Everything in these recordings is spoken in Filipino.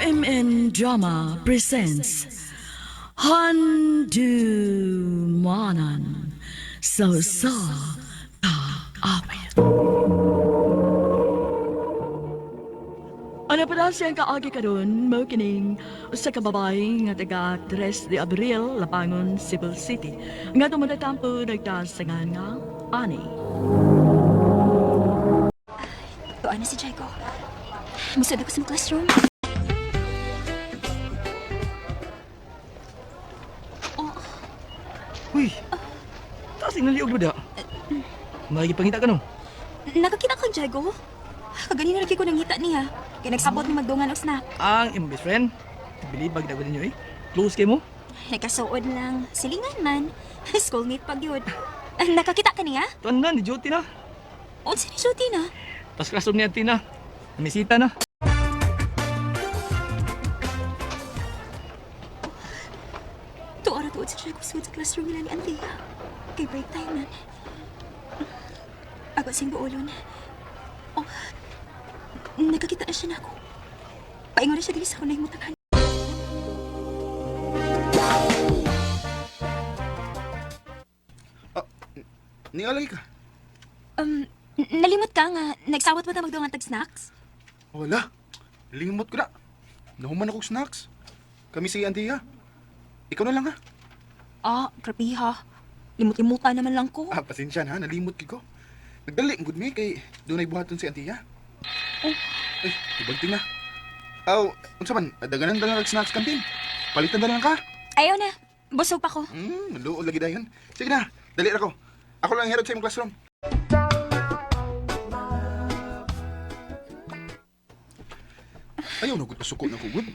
MN Drama presents Handumanan So Kaawit. Ano pa siyang kaagi karon mo kining usa ka babae nga taga 3 de Abril, Lapangon, Cebu City. Nga tumatatampo nagtasangan nga ani. Tuan na si Jaiko. Musod ako sa classroom. Uy, taas yung naliog ba da? May pangita ka no? Nakakita kang Jaiko? Kaganina lagi ko nangita niya. Kaya nagsabot ni magdungan og snack. Ang imong best friend. Believe bag dago ninyo eh. Close kay mo? Nagkasuod lang. Silingan man. Schoolmate pag yun. Nakakita ka niya? Tuan na, ni Jyoti na. Unsa ni Jyoti na? Tas classroom ni Auntie na. Namisita na. Tuara tuod si Jaiko sa classroom nila ni Antia. Kay break time na. Ako sing buulon. Oh, nakakita na siya na ako. Paingon na siya dili sa kunay mutakan. Nialay ka? Nalimot ka nga. Nagsawat mo ta magdungan tag snacks? Wala. Limot ko na. Nahuman akong snacks. Kami si Antia. Ikaw na lang ha. Grabe ha. Limot-limutan naman lang ko. Pasensya na. Nalimot ko. Nagdali ang good me kay doon ay buhaton si Antia. Ay, ibanting na. Unsa man, daganan lang ang snacks kantin. Palitan na lang ka. Ayaw na. Busog pa ko. Naluod lagi dayon. Sige na, dali ra ko. Ako lang herod sa imong classroom. Ayaw na gud pasukot na kugod.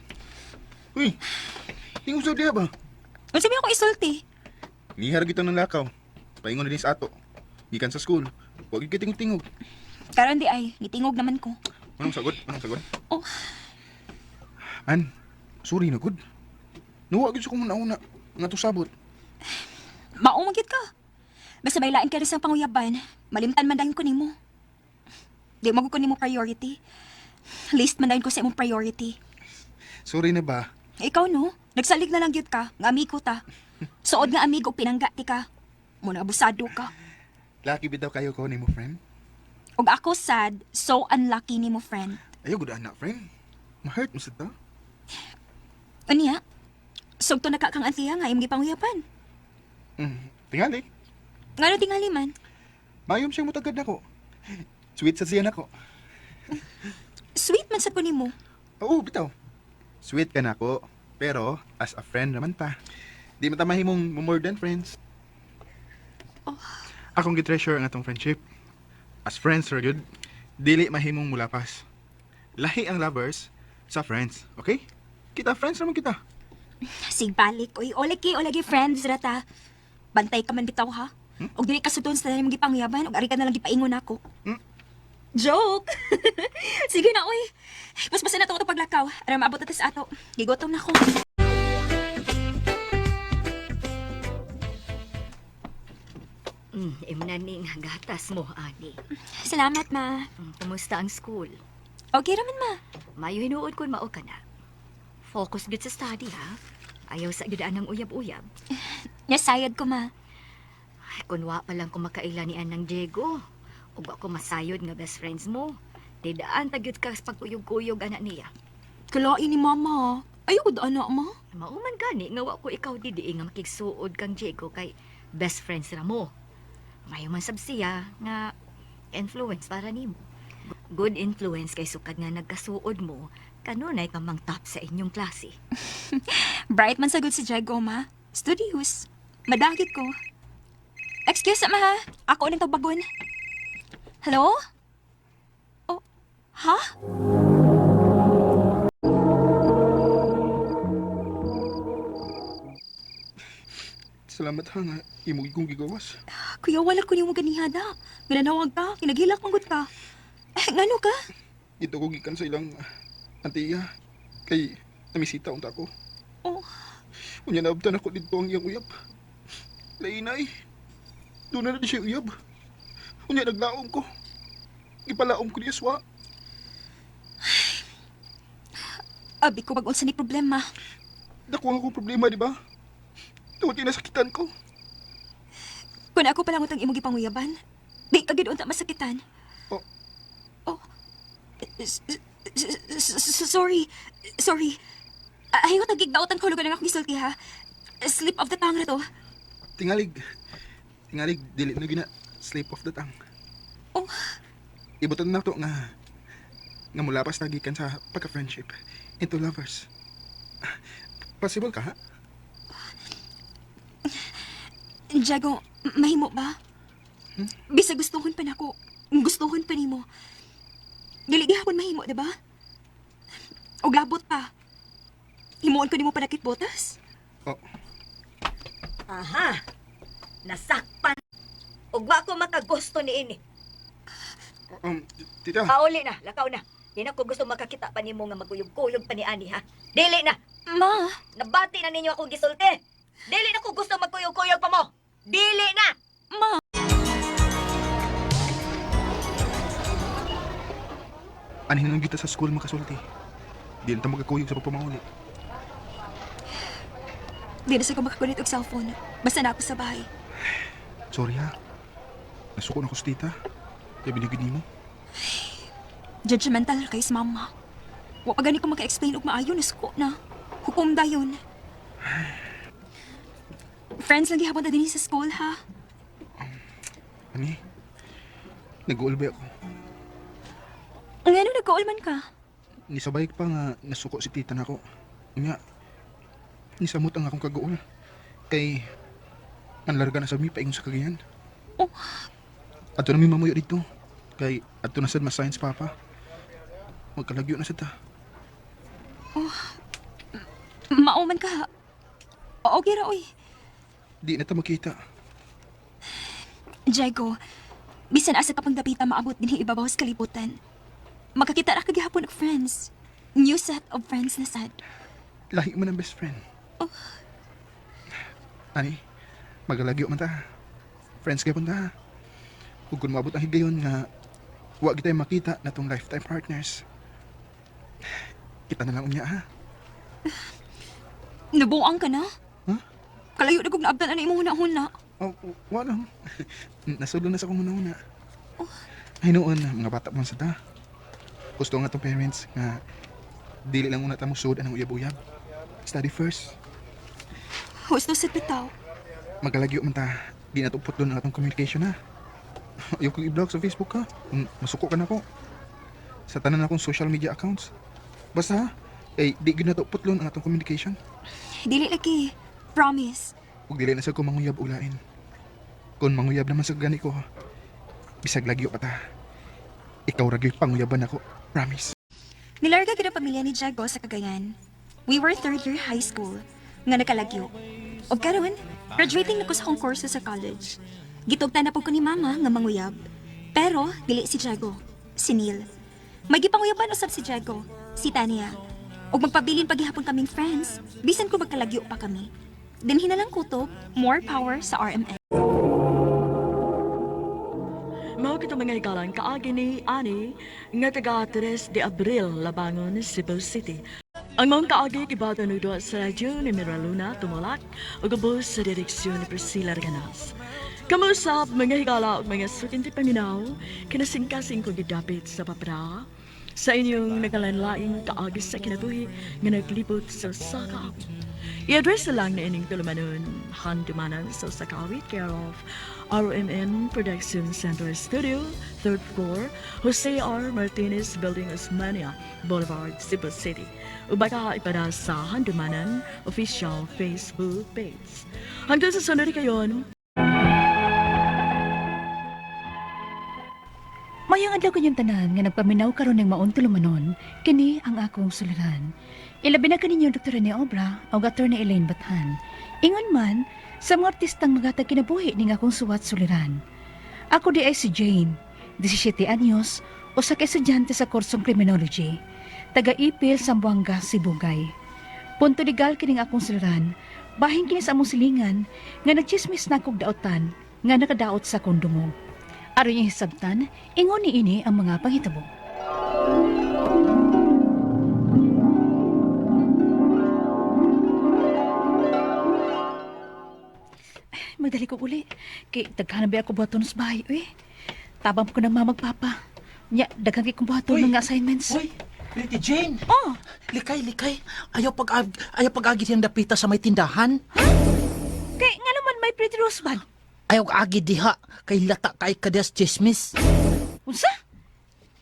Uy, tingog sa diha ba? Unsa mo ako isulti? Nihar kita ng lakaw. Paingon na din sa ato. Gikan sa school. Huwag ka tingog-tingog. Karon di ay, gitingog naman ko. Anong sagot? Anong sagot? Oh, An, sorry na gud. Nawa gud sa kong nauna nga to sabot. maumagit ka. Basta may lain ka rin sa panguyaban, malimtan man dahil ko nimo. Di magod ko nimo priority. List man dahil ko sa imong priority. Sorry na ba? Ikaw no, nagsalig na lang gyud ka, nga amigo ta. Suod nga amigo pinangga ti ka. Muna abusado ka. Lucky bitaw kayo ko nimo friend. Og ako sad, so unlucky nimo friend. Ayaw gud anak friend. Ma-hurt mo sa ta. Unya? Sugto na ka kang antiya nga imong gipanguyaban. Tingali. Ngano tingali man? Mayom siyang mutagad nako. Sweet sa siya nako. Sweet man sa ko nimo. Oo, bitaw. Sweet ka nako. Pero, as a friend naman pa. Di matamahimong more than friends. Akong gitreasure ang atong friendship. As friends, sir, good. Dili mahimong mulapas. Lahi ang lovers sa friends, okay? Kita friends naman kita. Sigbalik, oy, olagi friends rata. Bantay ka man bitaw ha. Og dili ka sudon sa imong gipangyaban, og ari ka na lang gipaingon ako. Joke. Sige na oy. Paspasan na to paglakaw. Aram maabot na sa ato. Gigotom na ko. Imnaning gatas mo, Ani. Salamat ma. Kumusta ang school? Okay raman ma. Mayo hinuod kun mao ka na. Focus gud sa study, ha? Ayaw sa gidaan ng uyab-uyab. Nasayad ko ma. Ay, kunwa pa lang kumakaila ni Anang Diego. Ug ako masayod nga best friends mo. Tidaan tagyud ka sa pagkuyog-kuyog anak niya. Kalain ni mama. Ayaw da anak ma. Mauman gani nga wa ko ikaw didi nga makigsuod kang Diego kay best friends ra mo. Mayo man sab siya nga influence para nimo. Good influence kay sukad nga nagkasuod mo, kanunay ka mang top sa inyong klase. Bright man sagod si Jago ma. Studious. Madagit ko. Excuse ma ha. Ako uling tabagon. Hello? Oh, ha? Salamat ha nga imong kong gigawas. Kuya, wala ko niyong ganihada. Ginanawag ka, kinagilak manggut ka. Ngano ka? Dito ko gikan sa ilang antiya. Kay namisita unta ko. Oh, Unya naabtan ako dito ang iyang uyab. Lainay. Doon na siya uyab. Unya naglaom ko. Ipalaom ko niya swa. Abi ko pag-unsa ni problema. Dako ako problema, di ba? Tungod nasakitan ko. Kung ako palang utang imong gipanguyaban, di ka gid unta masakitan. Oh. Oh. Sorry. Sorry. Ayaw tagigdautan ko lugar ng akong gisulti ha. Slip of the tongue na to. Tingalig, dili na gina slip of the tongue. Oh. Ibutan na to nga mula pa gikan sa pagka-friendship into lovers. Possible ka, ha? Jago, mahimo ba? Bisa gustuhon pa nako. Gustuhon pa nimo. Dili gihapon mahimo, di ba? Og labot pa. Himuon ko nimo panakit botas? Oh, Aha! Nasakpan! Ug wa ko makagusto ni ini. tita, Pauli na, lakaw na. Di na ko gusto makakita pa nimo nga magkuyog-kuyog pa ni Ani, ha? Dili na! Ma, Nabati na ninyo akong gisulti. Dili na ko gusto magkuyog-kuyog pa mo. Dili na! ma. anihin lang kita sa school makasulti. Di na ta magkakuyog sa pagpamahuli. Di na sa ko makakulit og cellphone. Basta na ako sa bahay. Sorry, ha? Nasuko na ko sa tita. Kaya binigid mo. Judgmental kay sa mama. Wa pa gani ko maka-explain og maayo na suko na. Hukom dayon. Friends lang gihapon ta dinhi sa school ha. Ani, nag-uulbay ako. Ang ano nagkaulman ka? Nisabay pa nga nasuko si tita na ako. Nga, nisamot ang akong kaguol. Kay, manlarga na sa mi paingon sa kagayan. Oh. Ato na mi mamuyo dito. Kay, ato na sad mas science papa. Magkalagyo na sad ta. Mauman ka. Okay ra oy. Di na ta makita. Jago, bisan asa ka pang dapita maabot dinhi ibabaw sa kalibutan. Makakita ra ka gihapon og friends. New set of friends na sad. Lahi mo ng best friend. Oh. Ani, maglalagyo man ta. Friends kayo ta. Ug kung maabot ang higayon nga wa kita makita na tong lifetime partners. Kita na lang unya, ha? Nabuang ka na? Huh? Kalayo na kog naabtan ana imong huna-huna. Oh, wala. Nasulo na sa kong una-una. Ay noon, mga bata mo sa ta. Gusto nga tong parents nga dili lang una ta mo sud anong uyab-uyab. Study first. Husto sa bitaw. Magkalagyo man ta. Di na tupot doon ang atong communication, ha? Ayaw kong i-blog sa Facebook, ha? Masuko ka na ko. Sa tanan akong social media accounts. Basta, ha? Eh, di gyud na tupot doon ang atong communication. Dili lagi. Promise. Ug dili na sa ko manguyab ulain. Kung manguyab naman sa gani ko, bisag lagyo pa ta. Ikaw ra gyud panguyaban ako. Promise. Nilarga gid ang pamilya ni Jago sa Cagayan. We were third year high school nga nakalagyo. Og karon, graduating na ko sa akong kurso sa college. Gitugtan na po ko ni mama nga manguyab. Pero dili si Jago, si Neil. May gipanguyaban usab si Jago, si Tania. Og magpabilin paghihapon kaming friends, bisan ko magkalagyo pa kami. Dinhi na lang kutob, more power sa RMN. Mao kita mga hikalan kaagi ni Ani nga taga 3 de Abril Labangon, Cebu City. Ang mga kaagi kibata nudo sa radyo ni Miraluna Tumolak ug ubos sa direksyon ni Priscilla Reganas. Kamusap mga higala ug mga sukinti paminaw kinasingkasing ko gidapit sa papra sa inyong nagalanlaing kaagi sa kinabuhi nga naglibot sa sakap. I-address na lang na ining tulumanon handumanan sa sakawit care of RMN Production Center Studio, 3rd floor, Jose R. Martinez Building, Osmania Boulevard, Cebu City. Ubaka ipada sa handumanan official Facebook page. Hanggang sa sunod kayon, Mayang adlaw kanyang tanan nga nagpaminaw karon ng maon tulumanon, kini ang akong suliran. Ilabi na kaninyo Dr. Rene Obra o Dr. na Elaine Bathan. Ingon man, sa mga artistang magatag kinabuhi ning akong suwat suliran. Ako di ay si Jane, 17 anyos, o sa estudyante sa kursong criminology, taga-ipil sa Buanga, Sibugay. Punto legal kining akong suliran, bahin kini sa among silingan, nga nagchismis na kog daotan, nga nakadaot sa kondomo. Aron niya hisabtan, ingon ni ini ang mga panghitabo. magdali ko uli. Kay daghan ba ako buhaton sa bahay, uy. Tabang ko ng mama magpapa. Nya, daghang kay kong buhaton ng assignments. Uy, Pretty Jane. Oh, Likay. Ayaw pag-agi siyang dapita sa may tindahan. kay nga naman may pretty rosebud. Ayaw agi diha. Kay lata kay kadas chismis. Unsa?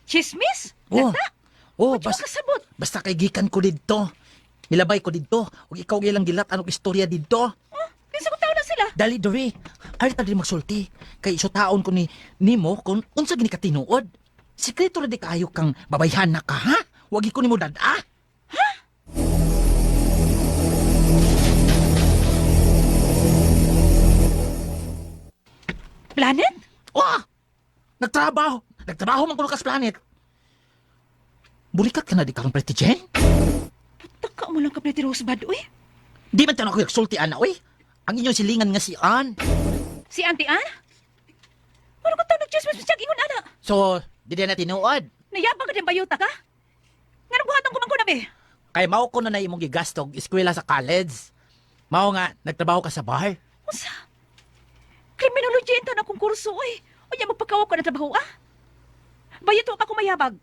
Chismis? Oh. Lata? Oh, Medyo kasabot. basta kay gikan ko didto. Nilabay ko didto. Ug ikaw gilang gilat anong istorya didto. Oh, kinsa ko tao na sila? Dali diri. Arita diri magsulti. Kay iso taon ko ni nimo kung unsa gini ka tinuod. Sikreto ra di kaayo kang babayhan na ka, ha? Wagi ko nimo dad-a. Planet? Oh! Nagtrabaho man ko sa planet. Burikat ka na di karong Pretty Jane? Taka mo lang ka pretty rosebud, uy. Di man tanong ako nagsulti ana, oy. Ang inyong silingan nga si Ann. Si Auntie Ann? Ano ko tao nag-chismis sa ingon, ana? So, di na tinuod. Nayabang ka din bayuta ka? Nga nang buhatan ko man ko na, be. Kay mao ko na imong gigastog eskwela sa college. Mao nga nagtrabaho ka sa bar. Usa? Criminology ito na kong kurso, uy. O niya magpakawa ko na trabaho, ah? Bayuto pa ko mayabag.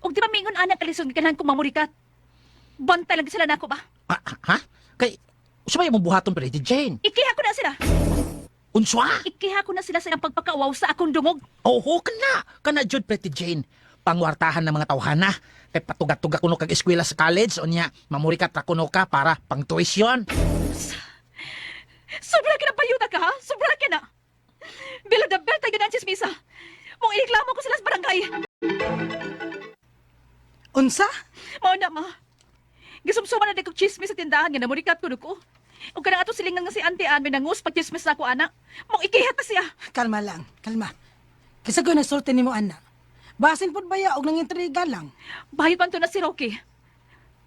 Og di ba mingon anak kalisod ganahan kong mamurikat? Bantay lang sila na ako ba? Ah, ha? Kay usa may imong buhaton Pretty Jane. Ikiha ko na sila. Unswa? Ikiha ko na sila sa ilang pagpakauaw sa akong dungog. Oo, kana jud Pretty Jane. Pangwartahan ng mga tawhana. Kay patugat-tuga kuno kag eskwela sa college unya mamurikat ra kuno ka para pang tuition. Sobra ka na bayuta ka, ha? Sobra ka na. Bila the belt tayo na chismisa. Mong iniklamo ko sila sa barangay. Unsa? Mao na, ma. Gisumsuma na di kong chismis sa tindahan nga namurikat ko ko. O kanang ato silingan nga si Auntie Ann may nangus pag chismis na ako, anak. Mong ikihat na siya. Kalma lang, kalma. Kisa ko nagsorte ni mo, anak. Basin po ba ya og nang intriga lang? Bayad man to na si Rocky.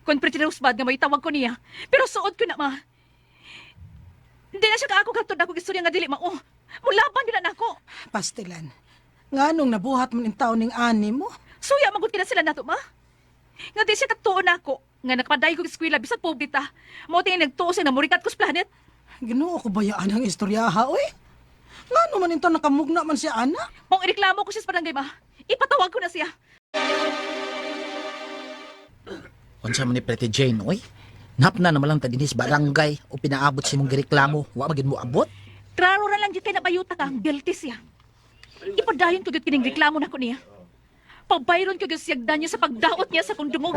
Kung pretty rosebud nga may tawag ko niya. Pero suod ko na, ma. Hindi na siya kaako katod ako istorya nga dili mao. Mulaban din na ako. Pastilan. Nga nung nabuhat mo ng taon ng ani mo? Suya, magut na sila nato, ma. Nga di siya katuon ako. Nga nakapaday ko eskwela bisag pobita. Mo tingin nagtuo siya na murikat ko sa planet. Ginoo ko bayaan ang istorya ha, oy? Nga naman ito nakamugna man siya, anak? Mong ireklamo ko siya sa barangay, ma. Ipatawag ko na siya. Unsa man ni Pretty Jane, oy? Napna na malang tadinis barangay o pinaabot si mong gireklamo. Wa magid mo abot. Klaro ra lang dyan kay nabayuta ka. Guilty siya. Ipadayon ko dyan kining reklamo na ko niya. Pagbayron ko dyan siyagdan niya sa pagdaot niya sa kundungog.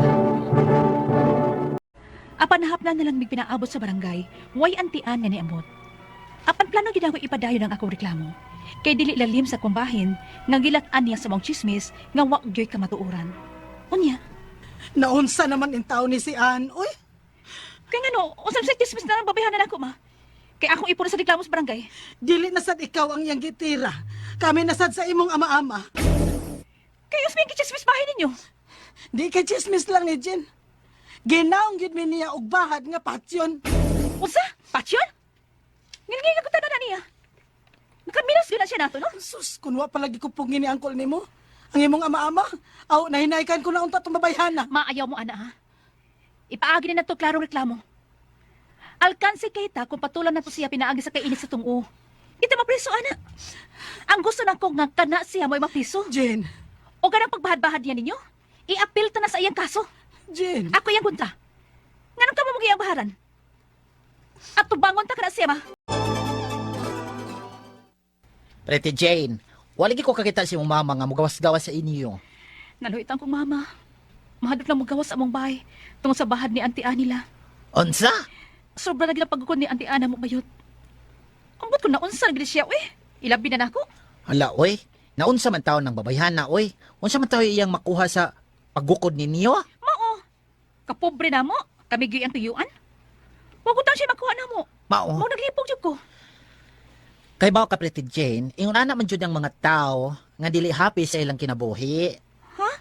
Apan nahapna na lang mig pinaabot sa barangay, way antian nga niabot. Apan plano gid ako ipadayon ang akong reklamo. Kay dili lalim sa kumbahin, nga gilat-an niya sa mong chismis, nga wa gyoy ka matuuran. Unya, Naunsa naman in taon ni si Ann, oy? kay ngano, usab sa chismis na lang babayhanan ako, ma. Kay akong ipon sa reklamo sa barangay. Dili na sad ikaw ang iyang gitira. Kami nasad sa imong ama-ama. Kay usbing chismis bahay ninyo. Di kay chismis lang ni Jen. Ginaong gid mi niya og bahad nga patsyon. Unsa? Patsyon? Ngilngil ko tanan na niya. Nakaminos yun na siya nato, no? Sus, kun wa palagi ko pugin ni angkol nimo. Ang imong ama-ama, aw nahinaykan ko na unta tumabayhana. Maayaw mo, ana, ha? Ipaagi na to klarong reklamo. Alkansi kita kung patulan na to siya pinaagi sa kainis sa tungo. Ito mapriso, ana. Ang gusto na kong nga kana siya mo'y mapriso. Jen, O ganang pagbahad-bahad niya ninyo, i-appeal ta na sa iyang kaso. Jen. Ako iyang gunta. Nga ka mo mag-iyang baharan? At tubangon ta ka na siya, ma. Pretty Jane, waligi ko kakita si mong mama nga mugawas-gawas sa inyo. Naluitan kong mama. Mahadap lang magawas among bahay tungod sa bahad ni Auntie Anila. Unsa? Sobra na gila pagkukod ni Auntie Ana mo bayot. Ambot ko na unsa gid siya, we. Ilabi na nako. Hala, oy. Naunsa man taon ng babayhana, oy. Unsa man tayo iyang makuha sa paggukod ninyo? Mao. Kapobre na mo. Kami gyud ang tuyuan. Wa ko siya makuha na mo. Mao. Mo naglipog jud ko. Kay bao ka Pretty Jane, ingon ana man jud ang mga tao nga dili happy sa ilang kinabuhi. Ha?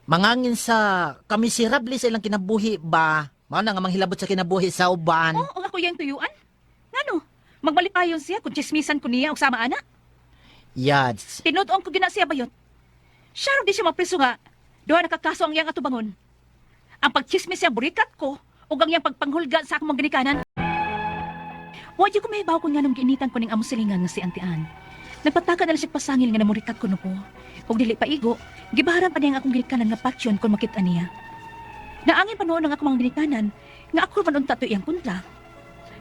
Mangangin sa kamiserable sa ilang kinabuhi ba? Mao na nga manghilabot sa kinabuhi sa uban. Oo, ang ako yang tuyuan. Ngano? Magbalipayon siya kung chismisan ko niya og sama ana. Yads. Tinuod ko gina siya bayot. Siya ro di siya mapriso nga. Duha nakakaso ang iyang atubangon. Ang pagchismis siya burikat ko ug ang iyang pagpanghulga sa akong mga ginikanan. Wa ko mahibaw kung nga nung giinitan ko ning amo silingan nga si Auntie Ann. Nagpataka na lang siya pasangil nga namurikat ko no ko. Kung dili pa igo, gibaharan pa niya ang akong ginikanan nga patyon kung makita niya. Naangin pa noon ang akong mga ginikanan nga ako man unta to iyang kontra.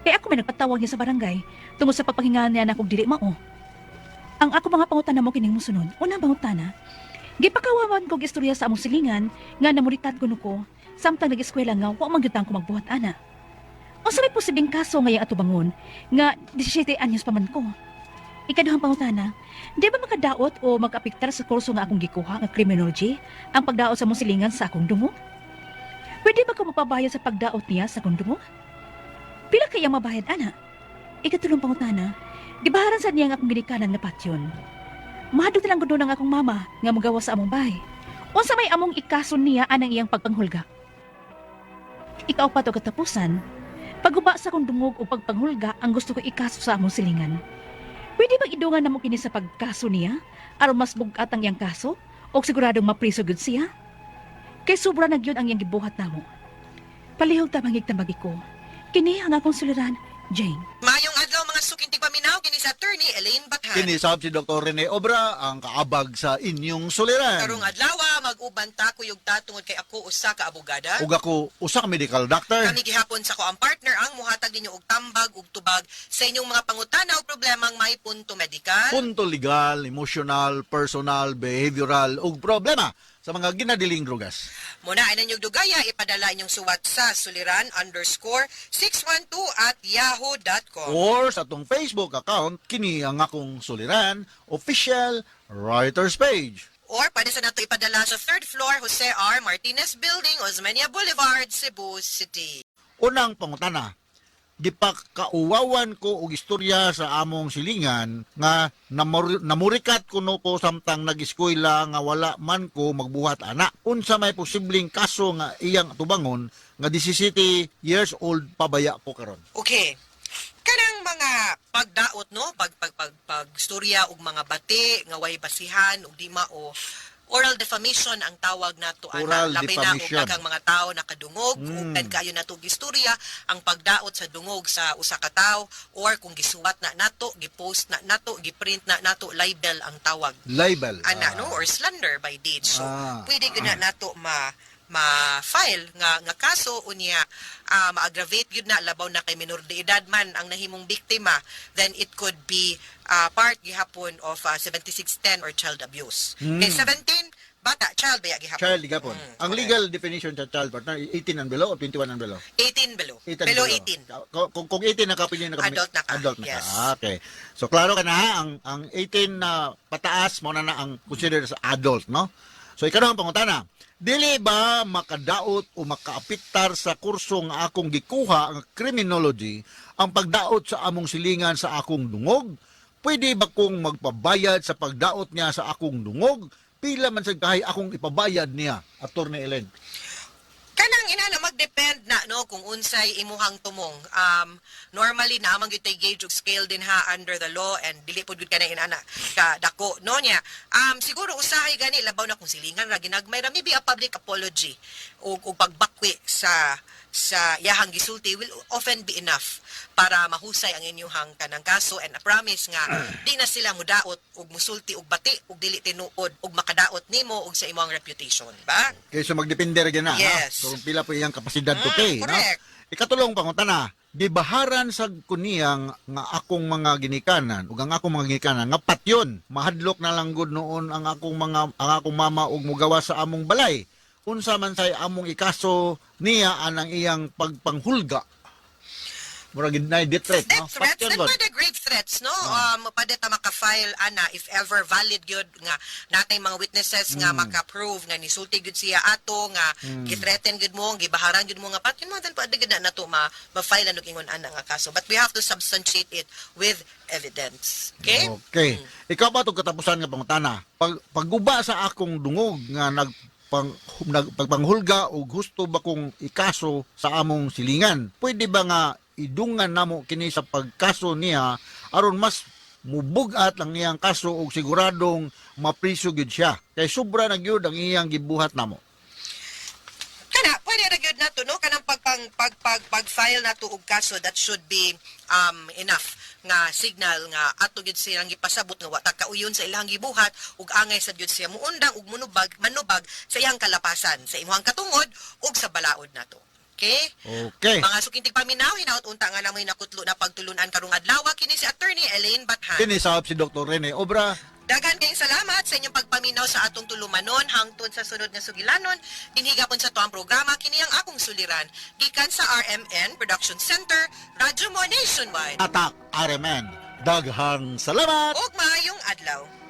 Kaya ako may nagpatawag niya sa barangay tungod sa pagpahinga niya na akong dili mao. Ang ako mga pangutana mo kining musunod, unang pangutana, gipakawawan ko istorya sa among silingan nga namurikat ko no ko, samtang nag-eskwela nga wa man gyud ko magbuhat ana. O sa may posibleng kaso nga yung atubangon nga 17 anyos pa man ko. Ikaduhang pangutana, di ba makadaot o mag-apektar sa kurso nga akong gikuha nga criminology ang pagdaot sa mong silingan sa akong dungo? Pwede ba ko mapabayad sa pagdaot niya sa akong dungo? Pila kaya mabayad, ana? Ikatulong pangutana, gibaharan sa niya nga akong ginikanan nga patyon. Mahadot na lang gud ng akong mama nga magawa sa among bahay. Unsa may among ikason niya anang iyang pagpanghulga? Ikaw pa to katapusan, paguba sa akong dungog o pagpanghulga ang gusto ko ikaso sa among silingan. Pwede bang idungan na mo kini sa pagkaso niya aron mas bugat ang iyang kaso o siguradong mapriso gyud siya? Kay sobra na gyud ang iyang gibuhat namo. Palihog ta mangigtambagi ko. Kini ang akong suliran, Jane. Mayong adlaw mga sukintig paminaw kini sa attorney Elaine Bathan. Kinisab si Dr. Rene Obra ang kaabag sa inyong suliran. Karong adlaw mag-uban ta kuyog ta tungod kay ako usa ka abogada. Ug ako usa ka medical doctor. Kami gihapon sa ko ang partner ang muhatag ninyo og tambag ug tubag sa inyong mga pangutana ug problemang may punto medikal. Punto legal, emotional, personal, behavioral ug problema sa mga ginadiling drugas. Muna ay nanyog dugaya ipadala inyong suwat sa suliran_612@yahoo.com. Or sa atong Facebook account, kini ang akong suliran, official writers page. Or pwede sa nato ipadala sa 3rd floor Jose R. Martinez Building, Osmeña Boulevard, Cebu City. Unang pangutana, gipakauwawan ko og istorya sa among silingan nga namurikat kuno ko samtang nag-eskwela nga wala man ko magbuhat ana. Unsa may posibleng kaso nga iyang tubangon nga 17 years old pabaya ko karon. Okay. Kanang mga pagdaot no, pagstorya og mga bati nga way basihan ug di mao oral defamation ang tawag nato ana, Oral labi na defamation. og daghang mga tawo nakadungog ug kayo nato gistorya ang pagdaot sa dungog sa usa ka tawo or kung gisuwat na nato, gipost na nato, giprint na nato, libel ang tawag Libel. ana no or slander by deed. So pwede gyud na nato ma-file nga kaso unya ma-aggravate yun na labaw na kay minor de edad man ang nahimong biktima, then it could be part gihapon of 7610 or child abuse. Kay 17 bata child baya gihapon. Child gapon. Ang correct. legal definition sa child partner 18 and below o 21 and below? 18 below. 18 Below and 18. Kung 18 na kapilya na kami. Adult na ka, Adult na yes. ka. Okay. So klaro ka na ha, ang 18 na pataas mo na ang considered as adult, no? So ikaw ang pangutana. Dili ba makadaot o makaapiktar sa kurso nga akong gikuha ang criminology ang pagdaot sa among silingan sa akong dungog? Pwede ba kong magpabayad sa pagdaot niya sa akong dungog? Pila man sa kahay akong ipabayad niya, Attorney Ellen? Kanang ina na magdepend na no kung unsay imuhang tumong. Normally naamang gyud tay gauge ug scale din ha under the law and dili pud gyud kana inana ka dako no nya. Siguro usahay gani labaw na kung silingan ra ginagmay ra maybe a public apology ug pagbakwi sa yahang gisulti will often be enough para mahusay ang inyong kanang kaso and a promise nga di na sila mudaot ug musulti ug bati ug dili tinuod ug makadaot nimo ug sa imong reputation, ba? Okay, so magdepende rin na. Yes. Ha? So pila po iyang kapasidad to pay. correct. No? Ikatulong pangutana, gibaharan sa kuniyang nga akong mga ginikanan ug ang akong mga ginikanan nga patyon. Mahadlok na lang gud noon ang akong mama ug mugawa sa among balay. Unsa man say among ikaso niya anang iyang pagpanghulga. Murag gid nay death threat, no? Death threats, Patyon then gud. pwede grave threats, no? Pwede ta maka-file, ana, if ever valid yun, nga natay mga witnesses nga maka-prove, nga nisulti yun siya ato, nga githreaten yun mo, gibaharan yun mo, nga patyon mo, then pwede gud na to ma-file anong ingon ana nga kaso. But we have to substantiate it with evidence. Okay? Okay. Ikaw ba itong katapusan nga pangutana? Pagguba sa akong dungog nga pagpanghulga o gusto ba kong ikaso sa among silingan? Pwede ba nga idungan namo kini sa pagkaso niya aron mas mubugat ang iyang kaso og siguradong mapriso gyud siya. Kay sobra na gyud ang iyang gibuhat namo. Kana, pwede ra gyud nato, no? Kanang pag-file na to og kaso, that should be enough nga signal nga ato gyud silang gipasabot nga wa ta kauyon sa ilang gibuhat ug angay sa gyud siya muundang ug manubag sa iyang kalapasan sa imong katungod ug sa balaod nato. Okay? Okay. Mga sukintig paminaw, hinaut unta nga namoy nakutlo na pagtulunan karong adlaw kini si Attorney Elaine Bathan. Kinisab si Dr. Rene Obra. Daghan kayong salamat sa inyong pagpaminaw sa atong tulumanon hangtod sa sunod nga sugilanon. Dinhigapon sa tuang programa kini ang akong suliran gikan sa RMN Production Center, Radyo Mo Nationwide. Atak RMN. Daghang salamat. Ug maayong adlaw.